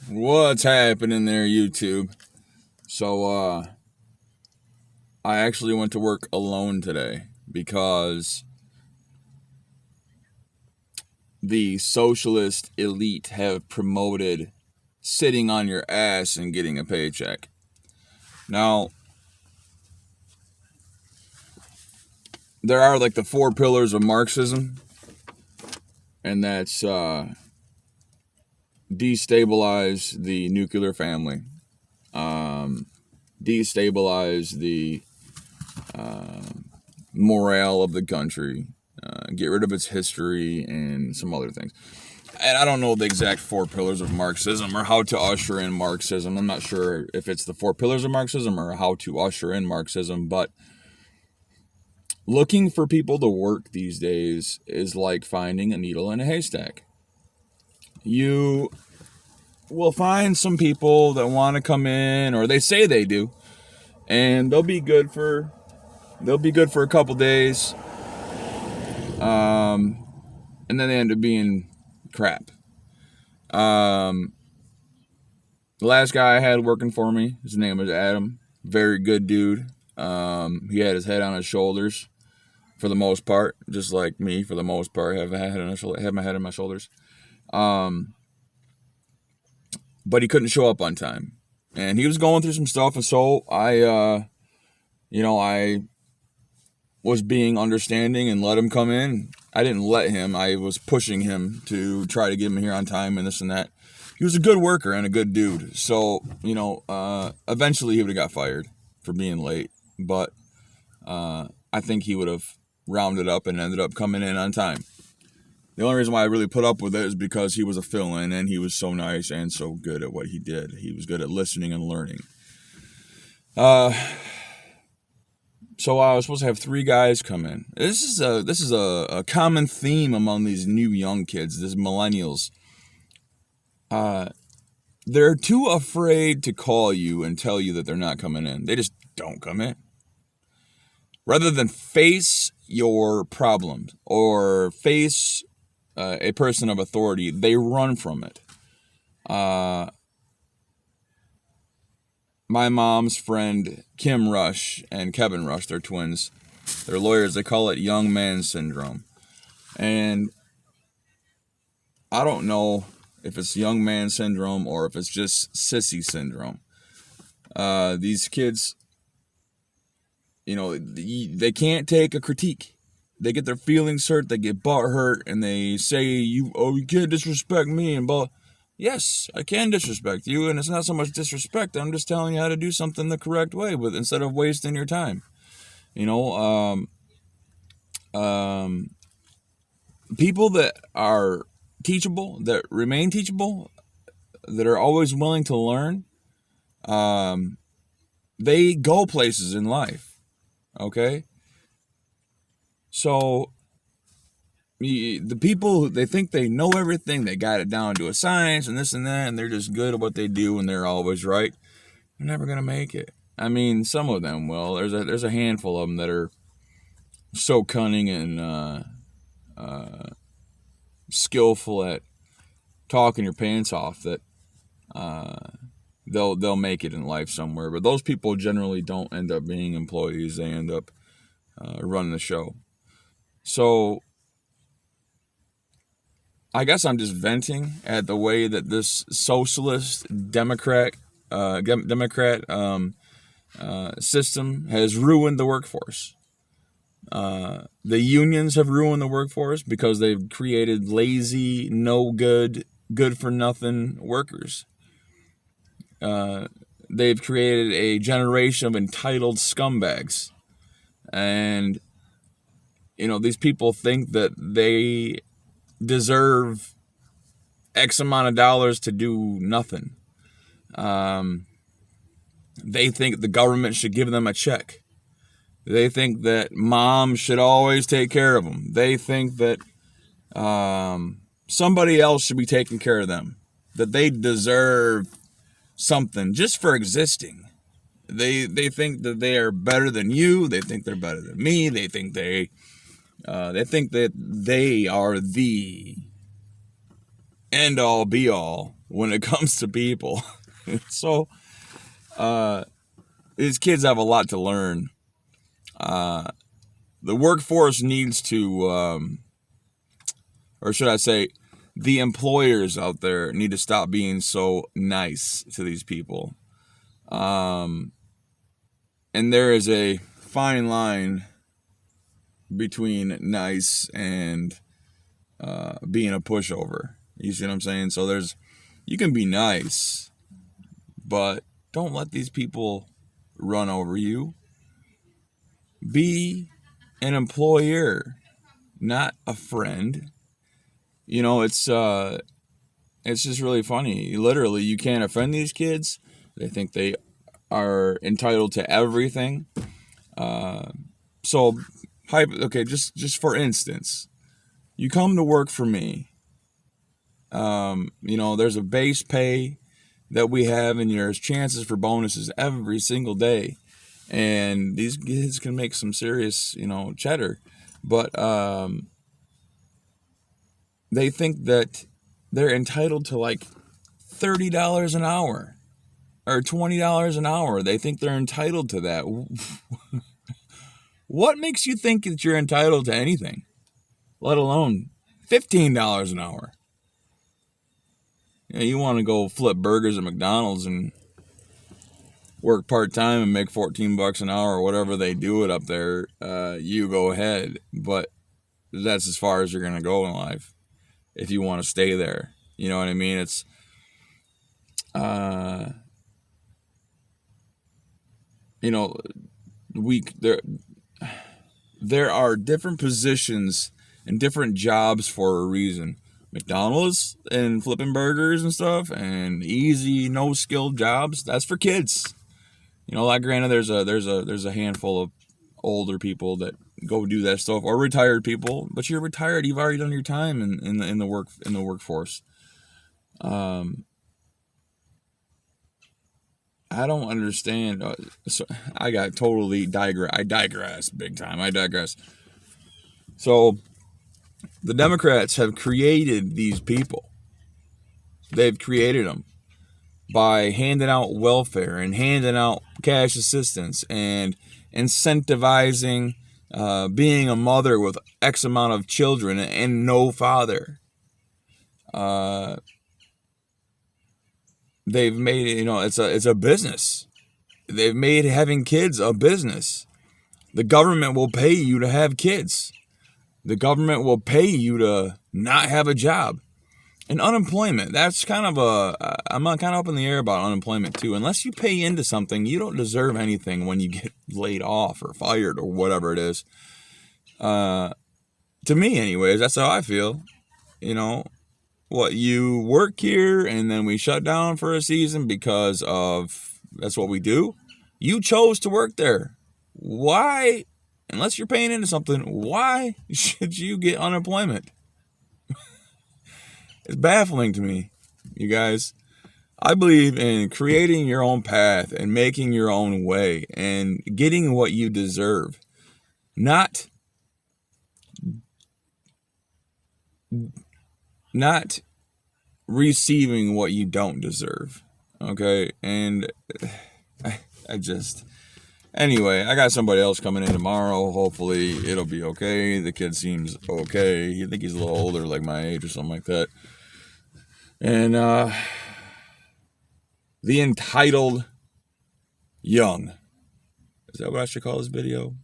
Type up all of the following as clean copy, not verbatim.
What's happening there, YouTube? So, I actually went to work alone today because the socialist elite have promoted sitting on your ass and getting a paycheck. Now, there are like the four pillars of Marxism, and that's destabilize the nuclear family, destabilize the morale of the country, get rid of its history, and some other things. And I don't know the exact four pillars of Marxism or how to usher in Marxism. I'm not sure if it's the four pillars of Marxism or how to usher in Marxism, but looking for people to work these days is like finding a needle in a haystack. You will find some people that want to come in, or they say they do, and they'll be good for a couple days, and then they end up being crap. The last guy I had working for me, his name was Adam. Very good dude. He had his head on his shoulders for the most part, just like me for the most part. Have my head on my shoulders. But he couldn't show up on time, and he was going through some stuff, and so I was being understanding and let him come in. I didn't let him. I was pushing him to try to get him here on time and this and that. He was a good worker and a good dude. So, eventually he would have got fired for being late. But I think he would have rounded up and ended up coming in on time. The only reason why I really put up with it is because he was a fill-in and he was so nice and so good at what he did. He was good at listening and learning. So I was supposed to have three guys come in. This is a common theme among these new young kids, these millennials. They're too afraid to call you and tell you that they're not coming in. They just don't come in. Rather than face your problems or face a person of authority, they run from it. My mom's friend Kim Rush and Kevin Rush, they're twins. They're lawyers. They call it young man syndrome. And I don't know if it's young man syndrome or if it's just sissy syndrome. These kids, they can't take a critique. They get their feelings hurt, they get butt hurt, and they say, you can't disrespect me, and blah. Yes, I can disrespect you, and it's not so much disrespect. I'm just telling you how to do something the correct way, instead of wasting your time. People that are teachable, that remain teachable, that are always willing to learn, they go places in life. Okay? So the people, they think they know everything, they got it down to a science and this and that, and they're just good at what they do and they're always right. They're never gonna make it. I mean, some of them will. There's a handful of them that are so cunning and skillful at talking your pants off that they'll make it in life somewhere. But those people generally don't end up being employees. They end up running the show. So I guess I'm just venting at the way that this socialist Democrat system has ruined the workforce. The unions have ruined the workforce because they've created lazy, no good, good for nothing workers. They've created a generation of entitled scumbags, and these people think that they deserve X amount of dollars to do nothing. They think the government should give them a check. They think that mom should always take care of them. They think that somebody else should be taking care of them. That they deserve something just for existing. They think that they are better than you. They think they're better than me. They think that they are the end all be all when it comes to people. So these kids have a lot to learn. The workforce needs to, or should I say, the employers out there need to stop being so nice to these people. And there is a fine line between nice and being a pushover. You see what I'm saying? So you can be nice, but don't let these people run over you. Be an employer, not a friend. It's just really funny. Literally, you can't offend these kids. They think they are entitled to everything. Okay, just for instance, you come to work for me. There's a base pay that we have, and there's chances for bonuses every single day. And these kids can make some serious, cheddar. But they think that they're entitled to like $30 an hour or $20 an hour. They think they're entitled to that. What makes you think that you're entitled to anything, let alone $15 an hour? You want to go flip burgers at McDonald's and work part-time and make $14 an hour or whatever they do it up there, you go ahead. But that's as far as you're going to go in life if you want to stay there. You know what I mean? It's there are different positions and different jobs for a reason. McDonald's and flipping burgers and stuff, and easy, no skilled jobs, that's for kids. Like granted, there's a handful of older people that go do that stuff, or retired people. But you're retired; you've already done your time in the workforce. I don't understand. I digress big time. I digress. So the Democrats have created these people. They've created them by handing out welfare and handing out cash assistance and incentivizing being a mother with X amount of children and no father. They've made it, it's a business. They've made having kids a business. The government will pay you to have kids. The government will pay you to not have a job. And unemployment, that's I'm kind of up in the air about unemployment too. Unless you pay into something, you don't deserve anything when you get laid off or fired or whatever it is. To me anyways, that's how I feel. You work here and then we shut down for a season because that's what we do. You chose to work there. Why, unless you're paying into something, why should you get unemployment? It's baffling to me, you guys. I believe in creating your own path and making your own way and getting what you deserve. Not receiving what you don't deserve. Okay? And anyway, I got somebody else coming in tomorrow. Hopefully it'll be okay. The kid seems okay. You think he's a little older, like my age or something like that. And the entitled young. Is that what I should call this video?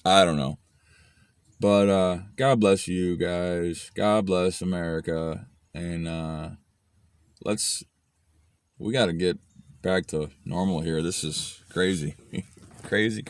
I don't know. But God bless you guys. God bless America. And we got to get back to normal here. This is crazy. Crazy.